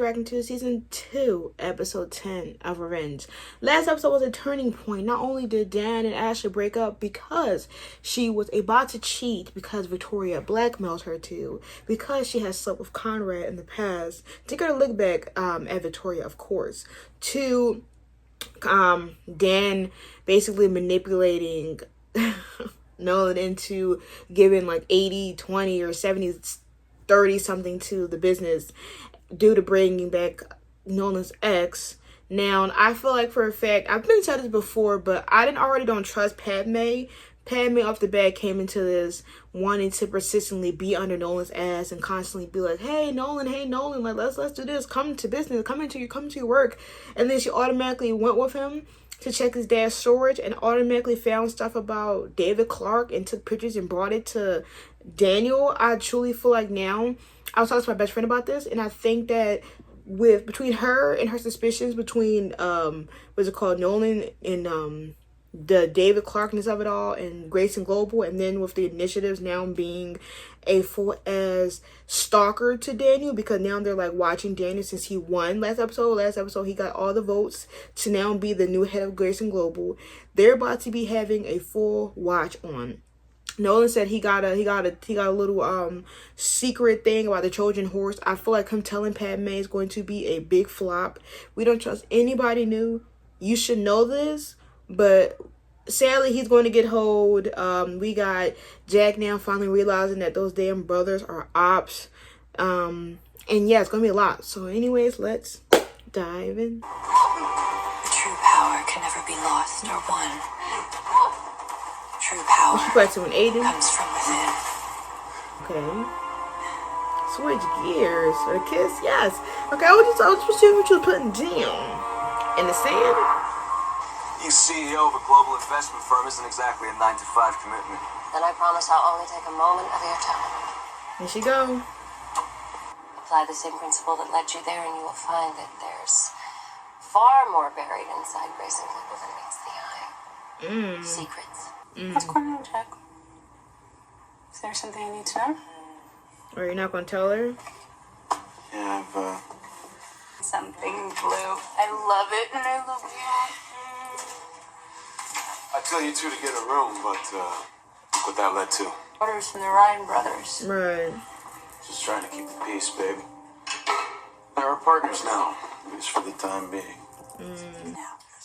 reacting to season 2, episode 10 of Revenge. Last episode was a turning point. Not only did Dan and Ashley break up because she was about to cheat because Victoria blackmailed her to, because she had slept with Conrad in the past, to get a look back at Victoria, of course, to Dan basically manipulating Nolan into giving like 80, 20 or 70, 30 something to the business due to bringing back Nolan's ex. Now, I feel like for a fact, I've been said this before, but I don't trust Padme. Padme off the bat came into this wanting to persistently be under Nolan's ass and constantly be like, hey Nolan, like let's do this, come to business, come into your work. And then she automatically went with him to check his dad's storage and automatically found stuff about David Clarke and took pictures and brought it to Daniel. I truly feel like now, I was talking to my best friend about this, and I think that between her and her suspicions between Nolan and the David Clarkeness of it all and Grayson Global, and then with the initiatives now being a full as stalker to Daniel, because now they're like watching Daniel since he won last episode he got all the votes to now be the new head of Grayson Global. They're about to be having a full watch on. Nolan said he got a little secret thing about the Trojan horse. I feel like him telling Padme is going to be a big flop. We don't trust anybody new. You should know this, but sadly he's going to get hold. We got Jack now finally realizing that those damn brothers are ops. And yeah, it's gonna be a lot. So anyways, let's dive in. True power can never be lost or won. True power comes from within. Okay. Switch gears. A kiss, yes. Okay, what you was putting down? In the sand? Being CEO of a global investment firm isn't exactly a 9-to-5 commitment. Then I promise I'll only take a moment of your time. Here she go. Apply the same principle that led you there, and you will find that there's far more buried inside Grayson Global than meets the eye. Secrets. What's going on, Jack? Is there something I need to know? Or you're not gonna tell her? Yeah, I've Something blue. I love it, and I love you. I tell you two to get a room, but look what that led to. Orders from the Ryan brothers. Right. Just trying to keep the peace, baby. They're our partners now, at least for the time being.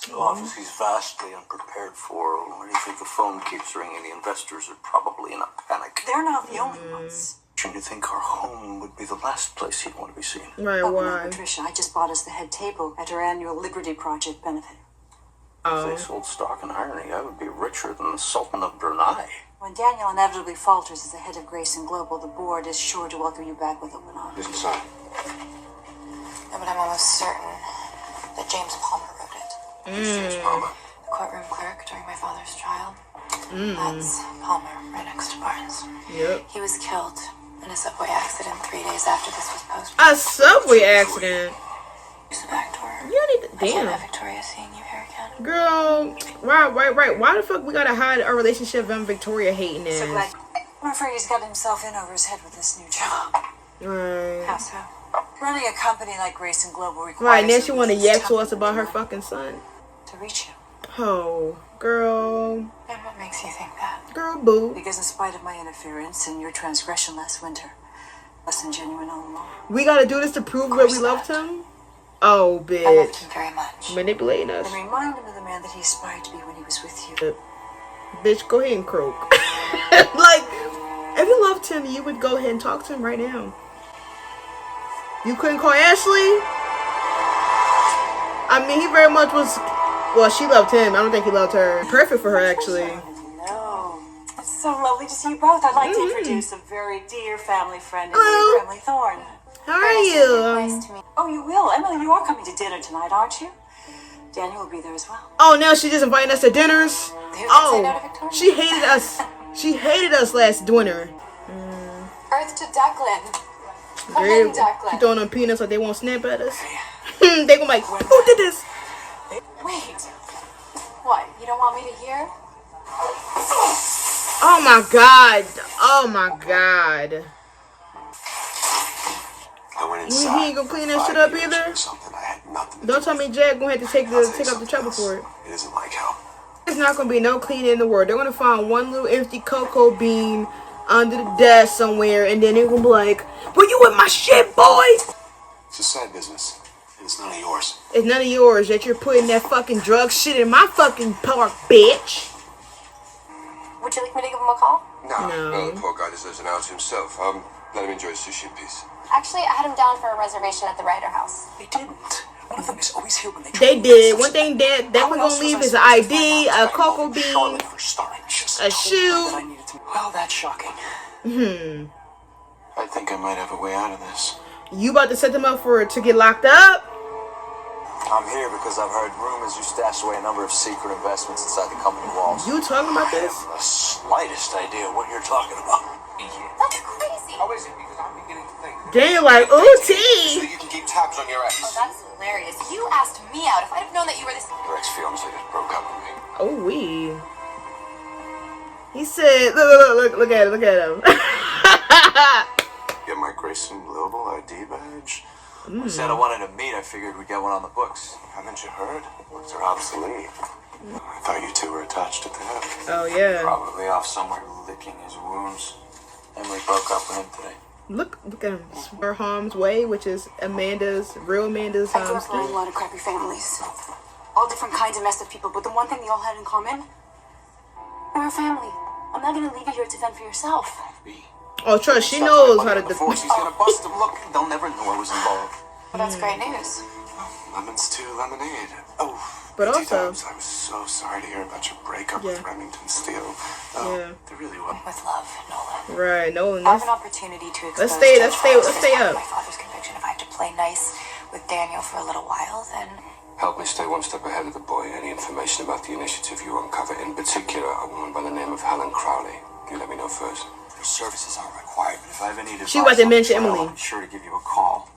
The office he's vastly unprepared for. Where do you think the phone keeps ringing? The investors are probably in a panic. They're not the only ones. Shouldn't you think our home would be the last place he'd want to be seen? Right, why? Patricia, I just bought us the head table at our annual Liberty Project benefit. If they sold stock in irony, I would be richer than the Sultan of Brunei. When Daniel inevitably falters as the head of Grayson Global, the board is sure to welcome you back with open arms. Just inside. No, but I'm almost certain that James Palmer wrote it. James Palmer. The courtroom clerk during my father's trial. That's Palmer, right next to Barnes. Yep. He was killed in a subway accident 3 days after this was posted. A subway accident? Use the back door. You need to, I can't damn. have Victoria seeing you here again. Girl, right. Why the fuck we gotta hide our relationship and Victoria hating So this? glad. I'm afraid he's got himself in over his head with this new job. Right. How so? Running a company like Grayson Global requires... Right, now she a wanna ruthless yak to us temperament about her fucking son. to reach him. Oh, girl. And what makes you think that? Girl, boo. Because in spite of my interference and your transgression last winter, less than genuine all along. We gotta do this to prove that we loved him? Oh, I loved bitch. him very much. Manipulating us. And remind him of the man that he aspired to be when he was with you. Bitch, go ahead and croak. Like, if you loved him, you would go ahead and talk to him right now. You couldn't call Ashley? I mean, he very much was... Well, she loved him. I don't think he loved her. Perfect for her, actually. No. It's so lovely to see you both. I'd like to introduce a very dear family friend, Hello. Emily Thorne. How are you? Nice to meet Oh, you will? Emily, you are coming to dinner tonight, aren't you? Daniel will be there as well. Oh, now she's just inviting us to dinners? Who can say no to Oh, Victoria? she hated us. She hated us last winter. Earth to Declan. Come Girl, in, Declan. she throwing on peanuts so they won't snap at us. They gonna be like, who did this? Wait. What? You don't want me to hear? Oh my god. Oh my god. I went inside. He ain't gonna clean that for shit 5 up years either? or something. I had nothing to Don't do tell with me it. Jack gonna have to take I'll tell you up the something trouble else. for it. It isn't like how. There's not gonna be no cleaning in the world. They're gonna find one little empty cocoa bean under the desk somewhere, and then they're gonna be like, "Were you with my shit, boy?" It's a sad business. And it's none of yours. It's none of yours that you're putting that fucking drug shit in my fucking park, bitch. Would you like me to give him a call? No. The poor guy deserves an hour to himself. Let him enjoy his sushi in peace. Actually, I had him down for a reservation at the Ryder House. They didn't. One of them is always here when they They did. One thing that definitely gonna leave is an ID, a cocoa bean, Charlotte for starting. a shoe. I needed to. Well, that's shocking. I think I might have a way out of this. You about to set them up to get locked up? I'm here because I've heard rumors you stashed away a number of secret investments inside the company walls. You talking about I this? have the slightest idea what you're talking about. That's crazy. How is it? Because I'm beginning to think. Daniel like, ooh, So T. that you can keep tabs on your ex. Oh, that's hilarious. You asked me out. If I'd have known that you were this... Your ex-fiance just broke up with me. Oh, we. He said, look at him. Get my Grayson Global ID badge. I said I wanted to meet. I figured we'd get one on the books. Haven't you heard? Books are obsolete. I thought you two were attached at the hip. Oh yeah. Probably off somewhere licking his wounds. Emily broke up with him today. Look at him. Her Harm's Way, which is real Amanda's I grew up around a lot of crappy families. All different kinds of messed up people, but the one thing they all had in common, we're a family. I'm not gonna leave you here to fend for yourself. Oh, trust, she knows how to Before she's gonna bust him. Look, they'll never know I was involved. Well, that's great news. Lemons to lemonade. Oh, But BT also- Dubs, I was so sorry to hear about your breakup with Yeah. Remington Steele. Oh, Yeah. there really was. With love, Nolan. Right, Nolan. I have That's, an opportunity to expose let's stay Judge up. my father's conviction. If I had to play nice with Daniel for a little while, then Help me stay one step ahead of the boy. Any information about the initiative you uncover, in particular a woman by the name of Helen Crowley, you let me know first. Your services aren't required, but if I ever need advice, She about to on the mention trial, Emily. I'm sure to give you a call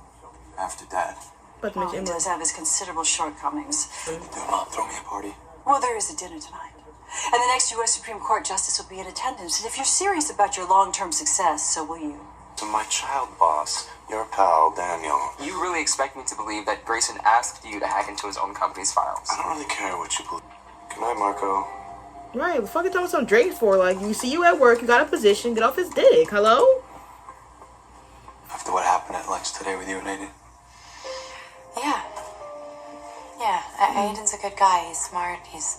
after that. But well, he does have his considerable shortcomings. Mom, throw me a party. Well, there is a dinner tonight. And the next U.S. Supreme Court justice will be in attendance. And if you're serious about your long-term success, so will you. To my child boss, your pal, Daniel. You really expect me to believe that Grayson asked you to hack into his own company's files? I don't really care what you believe. Good night, Marco. Right, the fuck you talking some Drake for? Like, you see you at work, you got a position, get off his dick. Hello? After what happened at lunch today with you and Aiden. Yeah. Yeah, Aiden's a good guy. He's smart, he's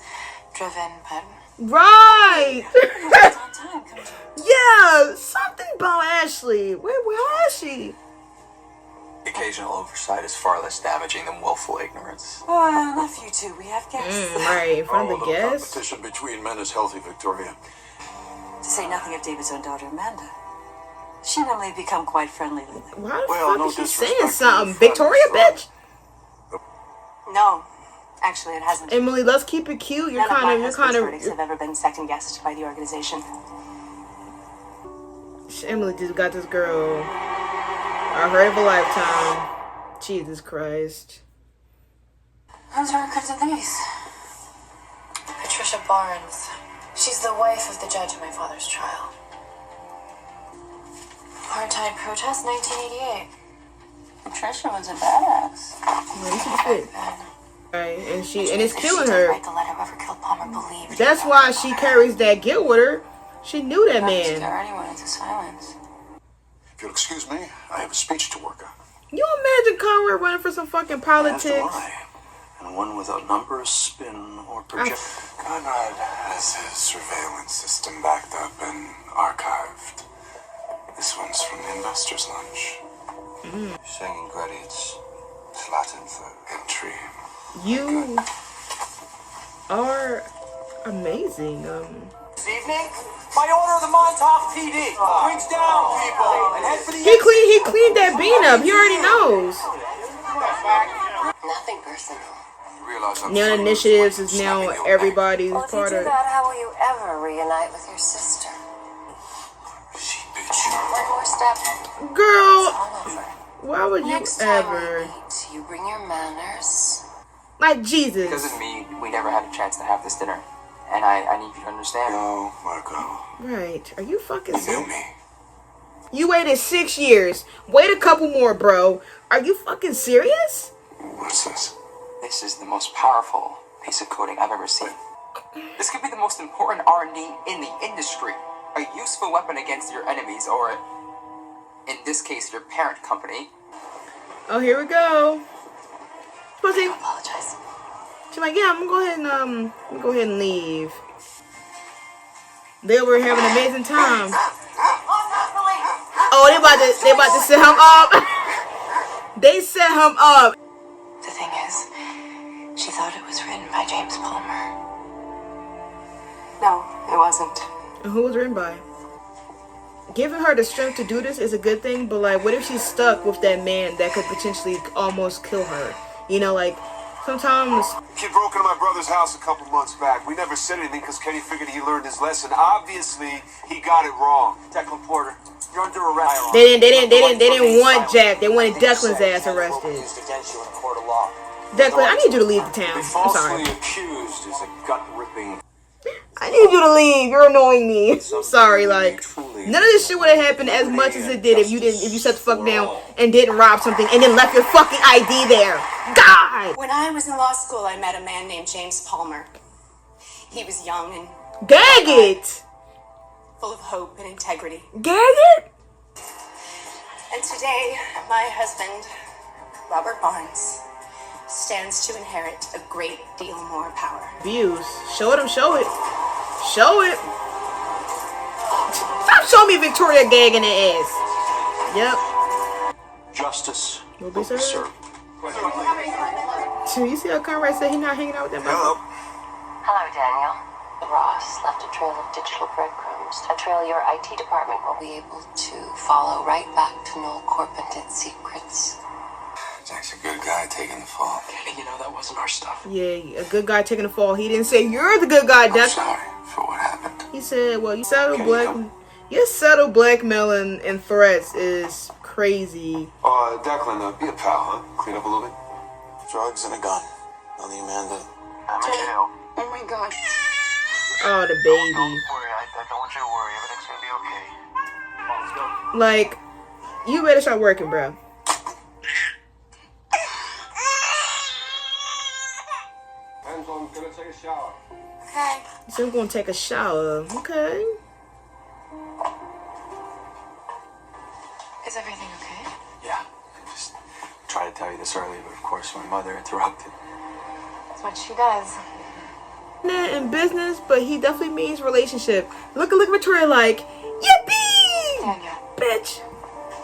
driven, but... Right! It's on time. Come on. Yeah, something about Ashley. Where is she? Occasional oversight is far less damaging than willful ignorance. Oh, not for you two. We have guests. Right, in front of the guests. Competition between men is healthy, Victoria. To say nothing of David's own daughter, Amanda. She and Emily have become quite friendly lately. Why the Well, fuck no is she disrespect saying to something? your Victoria, friends, bitch? No, actually, it hasn't. Emily, let's keep it cute. You're None of my kind husband's of, verdicts have ever been second-guessed by the organization. Emily just got this girl a heart of a lifetime. Jesus Christ. How's her records of these? Patricia Barnes. She's the wife of the judge in my father's trial. Apartheid protest, 1988. Patricia was a badass. Right, and it's killing her. Write the letter whoever killed Palmer believed. That's why she carries that guilt with her. She knew that man. Scare anyone into silence. If you'll excuse me, I have a speech to work on. You imagine Conrad running for some fucking politics? That's why. And one without numbers, spin, or project. Conrad has his surveillance system backed up and archived. This one's from the investors' lunch. Singing credits. It's Latin for entry. You are amazing. This evening, by order of the Montauk PD, brings down people and head for the He cleaned that bean up. He already knows. Nothing personal. You realize I'm Now sorry initiatives for is now slapping you everybody's Well, if you part do of. that, how will you ever reunite with your sister? back. She bitch. One more step, Girl, all over. why would you Next time we ever? meet, you bring your manners. Like Because Jesus. of me, we never had a chance to have this dinner. And I need you to understand. No, Marco. Right. Are you fucking You knew serious? me. You waited 6 years. Wait a couple more, bro. Are you fucking serious? What's this? This is the most powerful piece of coding I've ever seen. This could be the most important R&D in the industry. A useful weapon against your enemies, or in this case, your parent company. Oh, here we go. Pussy. I apologize. She's like, yeah, I'm gonna go ahead and leave. They were having an amazing time. Oh, they about to set him up. They set him up. The thing is, she thought it was written by James Palmer. No, it wasn't. And who was written by? Giving her the strength to do this is a good thing, but like, what if she's stuck with that man that could potentially almost kill her? You know, like, sometimes... Kid broke into my brother's house a couple months back. We never said anything because Kenny figured he learned his lesson. Obviously, he got it wrong. Declan Porter, you're under arrest. They didn't want Jack. They wanted Declan's ass arrested. Used against you in a court of law. Declan, I need you to leave the town. Be I'm falsely sorry. accused is a gut-ripping. I need you to leave. You're annoying me. I'm sorry. Like, none of this shit would have happened as much as it did if you sat the fuck down and didn't rob something and then left your fucking ID there. God. When I was in law school, I met a man named James Palmer. He was young and Gag it. full of hope and integrity. Gag it. And today, my husband, Robert Barnes, stands to inherit a great deal more power. Views. Show them. Show it. Show it. Stop showing me Victoria gagging her ass. Yep. Justice Will be served. served. So you see how Conrad said he's not hanging out with that Hello. Hello, Daniel. Ross left a trail of digital breadcrumbs, a trail your IT department will be able to follow right back to Noel Corp and its secrets. Jack's a good guy taking the fall. You know, that wasn't our stuff. Yeah, a good guy taking the fall. He didn't say you're the good guy, I'm Declan. sorry for what happened. He said, "Well, you settle Can black. you Your subtle blackmailing and threats is crazy." Declan, be a pal, huh? Clean up a little bit. Drugs and a gun. Only Amanda. I'm in jail. Oh my god. Oh, the Don't baby. worry, I don't want you to worry. Everything's gonna be okay. Come on, let's go. Like, you better start working, bro. Hands on, gonna take a shower. Okay. So I'm gonna take a shower. Okay. Is everything okay? Yeah, I just tried to tell you this earlier, but of course my mother interrupted. That's what she does. In business, but he definitely means relationship. Look at Victoria like, yippee, Daniel, bitch.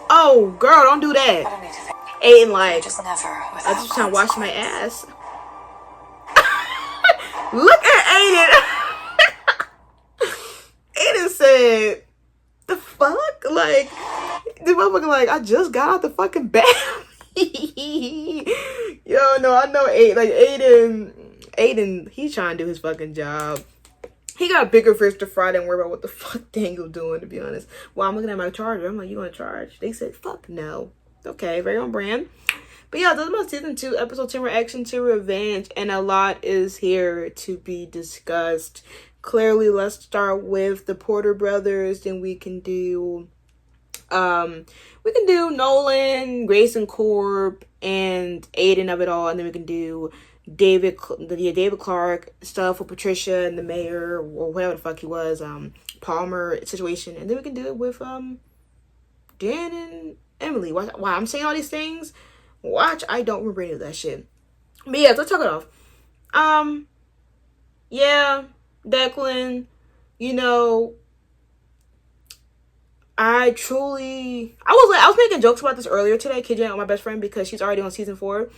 Oh, girl, don't do I that. don't need to think. Aiden like, Just never without I just trying to wash my consequence. ass. Look at Aiden. Aiden said, the fuck? Like, the motherfucker like, I just got out the fucking bath. Yo, no, I know Aiden, he's trying to do his fucking job. He got bigger fish to fry than worry about what the fuck Daniel doing, to be honest. Well, I'm looking at my charger. I'm like, you gonna charge? They said, fuck no. Okay, very on brand. But yeah, this is my season 2, episode 10, reaction to Revenge, and a lot is here to be discussed. Clearly, let's start with the Porter brothers, then we can do Nolan, Grayson Corp, and Aiden of it all, and then we can do David Clark stuff with Patricia and the mayor, or whatever the fuck he was, Palmer situation, and then we can do it with Dan and Emily. Why I'm saying all these things? Watch, I don't remember any of that shit. But yeah, let's talk it off. Yeah, Declan, you know, I was making jokes about this earlier today, KJ on my best friend, because she's already on season 4.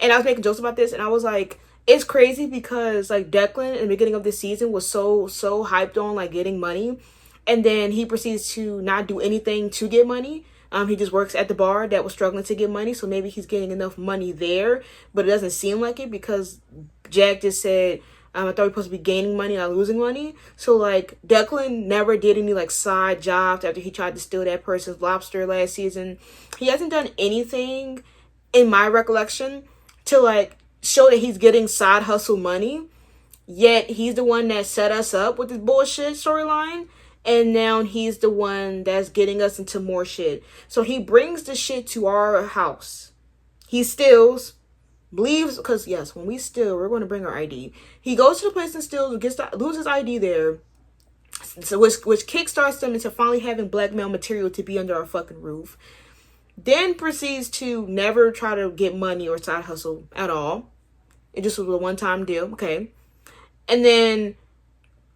And I was making jokes about this, and I was like, it's crazy because like Declan in the beginning of this season was so hyped on like getting money, and then he proceeds to not do anything to get money. He just works at the bar that was struggling to get money, so maybe he's getting enough money there, but it doesn't seem like it because Jack just said, I thought we were supposed to be gaining money, not losing money. So like Declan never did any like side jobs after he tried to steal that person's lobster last season. He hasn't done anything, in my recollection, to like show that he's getting side hustle money. Yet he's the one that set us up with this bullshit storyline. and now he's the one that's getting us into more shit. So he brings the shit to our house. He steals, believes, because yes, when we steal, we're going to bring our ID. He goes to the place and steals, loses ID there, so which kickstarts them into finally having blackmail material to be under our fucking roof. Then proceeds to never try to get money or side hustle at all. It just was a one-time deal, okay? And then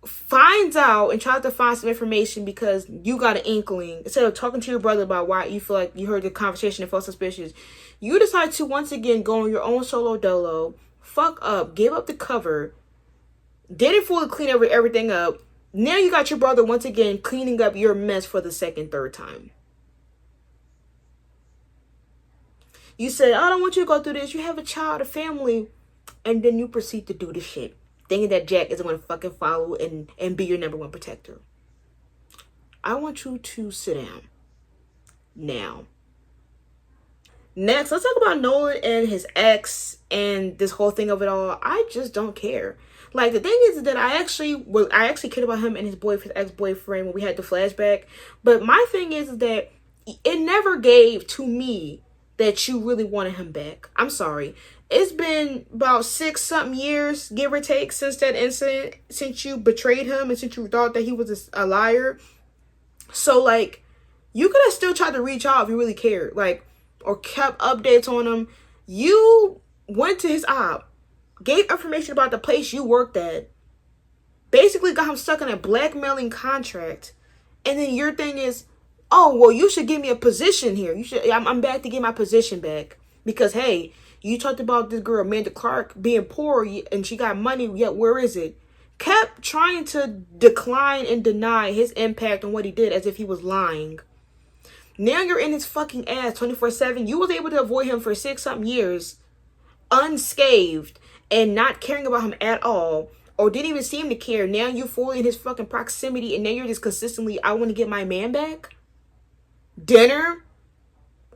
finds out and tries to find some information because you got an inkling. Instead of talking to your brother about why you feel like you heard the conversation and felt suspicious, you decide to once again go on your own solo dolo, fuck up, give up the cover, didn't fully clean everything up. Now you got your brother once again cleaning up your mess for the third time. You say, I don't want you to go through this. You have a child, a family. And then you proceed to do the shit, thinking that Jack is going to fucking follow and be your number one protector. I want you to sit down. Now. Next, let's talk about Nolan and his ex and this whole thing of it all. I just don't care. Like, the thing is that I actually cared about him and his ex-boyfriend when we had the flashback. But my thing is that it never gave to me that you really wanted him back. I'm sorry. It's been about 6-something years, give or take, since that incident, since you betrayed him and since you thought that he was a liar. So, like, you could have still tried to reach out if you really cared, like, or kept updates on him. You went to his op, gave information about the place you worked at, basically got him stuck in a blackmailing contract, and then your thing is, oh, well, you should give me a position here. I'm back to get my position back because, hey, you talked about this girl, Amanda Clark, being poor and she got money, yet where is it? Kept trying to decline and deny his impact on what he did as if he was lying. Now you're in his fucking ass 24/7. You was able to avoid him for 6-something years unscathed and not caring about him at all, or didn't even seem to care. Now you're fully in his fucking proximity and now you're just consistently, I want to get my man back. Dinner.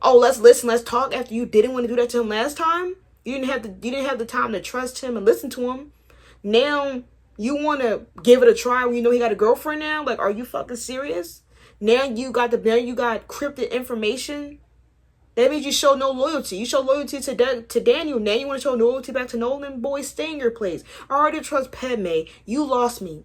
Oh, let's listen, let's talk after you didn't want to do that to him last time. You didn't have the time to trust him and listen to him. Now you want to give it a try when you know he got a girlfriend now? Like, are you fucking serious? Now you got cryptic information. That means you show no loyalty. You show loyalty to Daniel. Now you want to show loyalty back to Nolan? Boy, stay in your place. I already trust Padme. You lost me.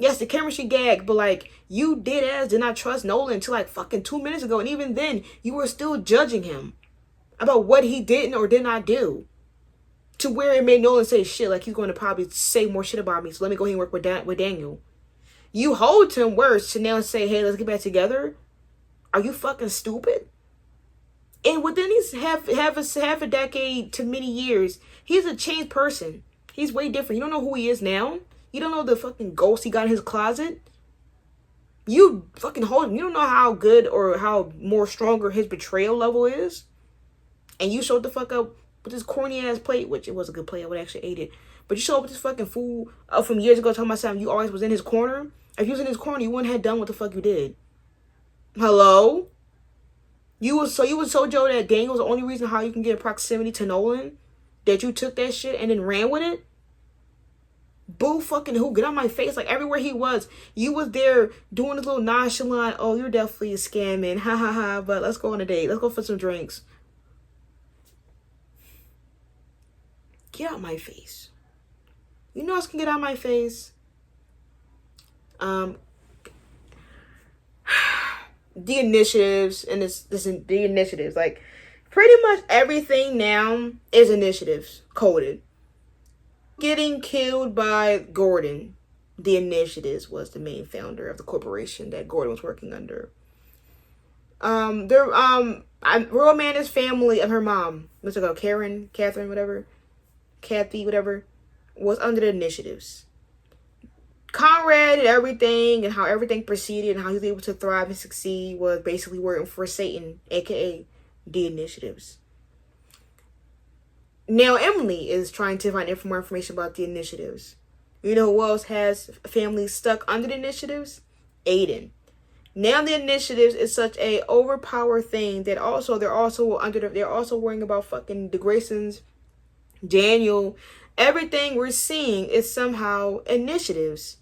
Yes, the chemistry gagged, but like, you did not trust Nolan until like fucking 2 minutes ago. And even then, you were still judging him about what he didn't or did not do. To where it made Nolan say shit, like he's going to probably say more shit about me. So let me go ahead and work with Daniel. You hold him worse to now say, hey, let's get back together. Are you fucking stupid? And within these half a decade to many years, he's a changed person. He's way different. You don't know who he is now. You don't know the fucking ghost he got in his closet. You fucking hold him. You don't know how good or how more stronger his betrayal level is. And you showed the fuck up with this corny ass plate, which it was a good plate. I would actually ate it. But you showed up with this fucking fool from years ago talking about something you always was in his corner. If you was in his corner, you wouldn't have done what the fuck you did. Hello? You was so Joe that Daniel was the only reason how you can get proximity to Nolan, that you took that shit and then ran with it? Boo fucking who? Get on my face. Like, everywhere he was, you was there doing this little nonchalant, oh, you're definitely scamming, ha ha ha, but let's go on a date. Let's go for some drinks. Get out my face. You know who else can get out my face? The initiatives and the initiatives. Like, pretty much everything now is initiatives coded. Getting killed by Gordon. The Initiatives was the main founder of the corporation that Gordon was working under. Royal Amanda's family and her mom, Catherine, whatever, Kathy, whatever, was under the Initiatives. Conrad and everything and how everything proceeded and how he was able to thrive and succeed was basically working for Satan, aka the Initiatives. Now Emily is trying to find more information about the Initiatives. You know who else has families stuck under the Initiatives? Aiden. Now the Initiatives is such a overpowered thing that they're also worrying about fucking the Graysons, Daniel. Everything we're seeing is somehow Initiatives.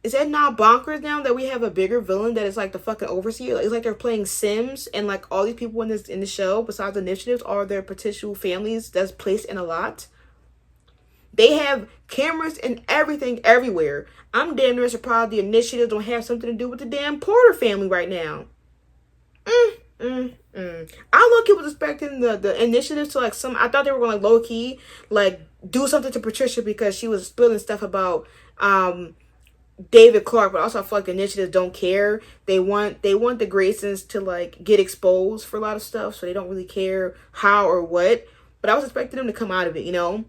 is that not bonkers now that we have a bigger villain that is like the fucking overseer? Like, it's like they're playing Sims, and like all these people in the show, besides the initiatives, are their potential families that's placed in a lot. They have cameras and everything everywhere. I'm damn near surprised the initiatives don't have something to do with the damn Porter family right now. I low-key was expecting the initiatives to like I thought they were going like low-key like do something to Patricia because she was spilling stuff about David Clark, but also I feel like the initiatives don't care. They want the Graysons to like get exposed for a lot of stuff, so they don't really care how or what. But I was expecting them to come out of it, you know,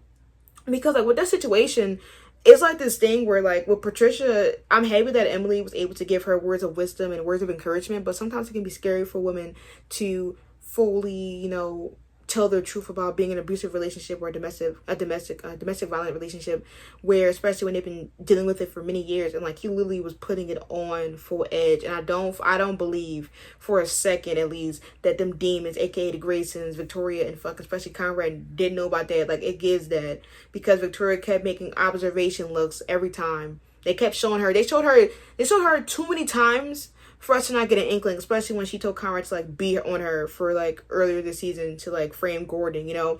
because like with that situation, it's like this thing where like with Patricia, I'm happy that Emily was able to give her words of wisdom and words of encouragement, but sometimes it can be scary for women to fully, you know, tell their truth about being in an abusive relationship or a domestic violent relationship, where especially when they've been dealing with it for many years, and like he literally was putting it on full edge. And I don't believe for a second at least that them demons, aka the Graysons, Victoria and fucking especially Conrad, didn't know about that. Like it gives that, because Victoria kept making observation looks every time. They kept showing her, they showed her too many times for us to not get an inkling, especially when she told Conrad to like be on her for like earlier this season to like frame Gordon, you know.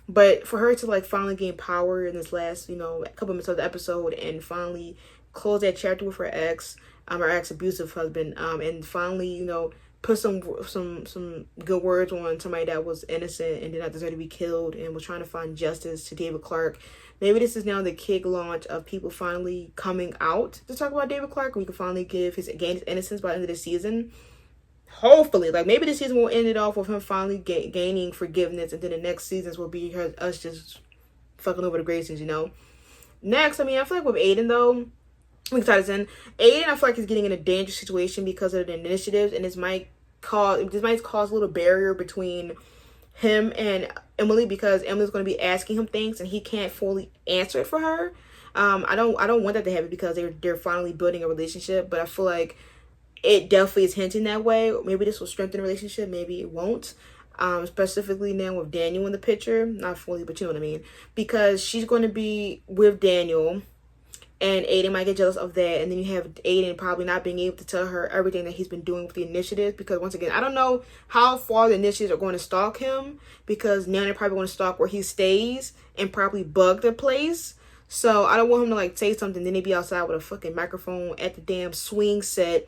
But for her to like finally gain power in this last, you know, couple minutes of the episode and finally close that chapter with her ex abusive husband, and finally, you know, put some good words on somebody that was innocent and did not deserve to be killed and was trying to find justice to David Clark. Maybe this is now the kick launch of people finally coming out to talk about David Clark. We can finally gain his innocence by the end of the season. Hopefully, like maybe this season will end it off with him finally gaining forgiveness, and then the next seasons will be us just fucking over the Graysons, you know. Next, I mean, I feel like with Aiden though, we can tie this in. Aiden, I feel like he's getting in a dangerous situation because of the initiatives, and this might cause a little barrier between him and Emily, because Emily's going to be asking him things and he can't fully answer it for her. I don't want that to happen because they're finally building a relationship, but I feel like it definitely is hinting that way. Maybe this will strengthen the relationship, maybe it won't. Specifically now with Daniel in the picture, not fully, but you know what I mean, because she's going to be with Daniel and Aiden might get jealous of that, and then you have Aiden probably not being able to tell her everything that he's been doing with the initiative, because once again, I don't know how far the initiatives are going to stalk him, because now they're probably going to stalk where he stays and probably bug the place. So I don't want him to like say something, then they be outside with a fucking microphone at the damn swing set,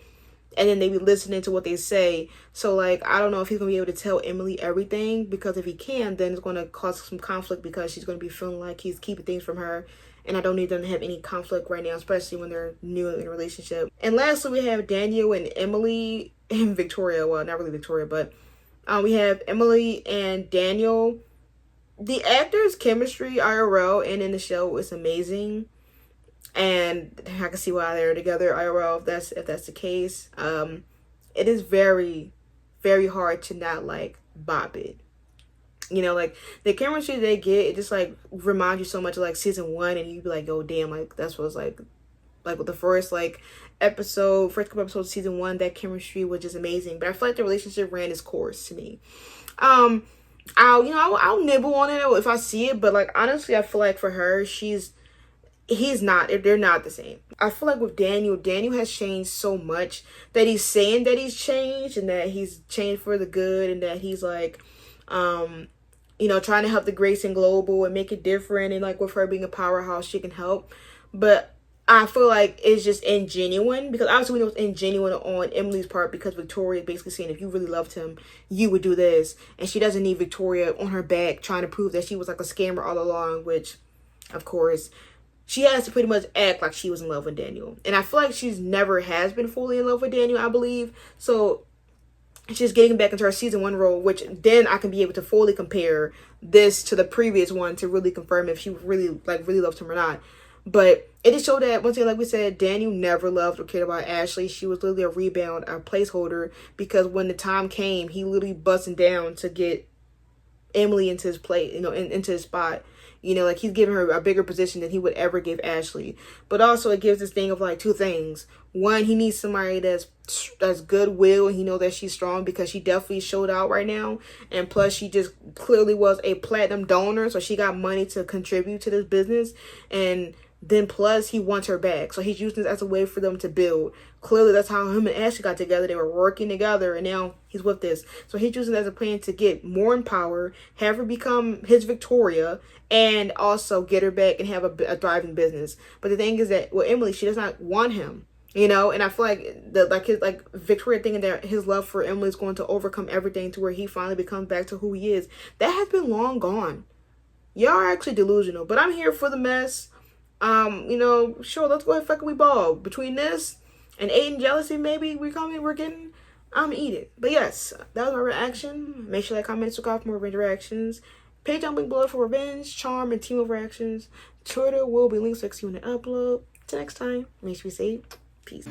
and then they be listening to what they say. So like, I don't know if he's going to be able to tell Emily everything, because if he can, then it's going to cause some conflict, because she's going to be feeling like he's keeping things from her. And I don't need them to have any conflict right now, especially when they're new in a relationship. And lastly, we have Daniel and Emily and Victoria. Well, not really Victoria, but we have Emily and Daniel. The actors' chemistry IRL and in the show is amazing. And I can see why they're together IRL if that's the case. It is very, very hard to not like bop it. You know, like the chemistry they get, it just like reminds you so much of like season 1, and you'd be like, oh damn, like that's what it's like with the first couple episodes of season 1, that chemistry was just amazing. But I feel like the relationship ran its course to me. I'll nibble on it if I see it, but like honestly, I feel like for her, they're not the same. I feel like with Daniel has changed so much that he's saying that he's changed and that he's changed for the good, and that he's like you know, trying to help the Grayson Global and make it different, and like with her being a powerhouse, she can help. But I feel like it's just ingenuine, because obviously we know it's ingenuine on Emily's part, because Victoria is basically saying if you really loved him, you would do this, and she doesn't need Victoria on her back trying to prove that she was like a scammer all along, which of course she has to pretty much act like she was in love with Daniel. And I feel like she's never has been fully in love with Daniel, I believe. So she's getting back into her season 1 role, which then I can be able to fully compare this to the previous one to really confirm if she really loved him or not. But it just showed that, once again, like we said, Daniel never loved or cared about Ashley. She was literally a rebound, a placeholder, because when the time came, he literally busting down to get Emily into his place, you know, into his spot. You know, like he's giving her a bigger position than he would ever give Ashley. But also it gives this thing of like two things. One, he needs somebody that's goodwill, and he knows that she's strong, because she definitely showed out right now. And plus she just clearly was a platinum donor, so she got money to contribute to this business. And Then plus he wants her back. So he's using this as a way for them to build. Clearly that's how him and Ashley got together. They were working together and now he's with this. So he's using it as a plan to get more in power, have her become his Victoria, and also get her back and have a thriving business. But the thing is that with Emily, she does not want him. You know, and I feel like his Victoria thinking that his love for Emily is going to overcome everything to where he finally becomes back to who he is. That has been long gone. Y'all are actually delusional. But I'm here for the mess. You know, sure, let's go ahead and fucking we ball. Between this and Aiden jealousy, maybe we're getting, eat it. But yes, that was my reaction. Make sure to comment, subscribe for more revenge reactions. Page down link below for revenge, charm, and team of reactions. Twitter will be links next to you when I upload. Till next time, make sure you say peace.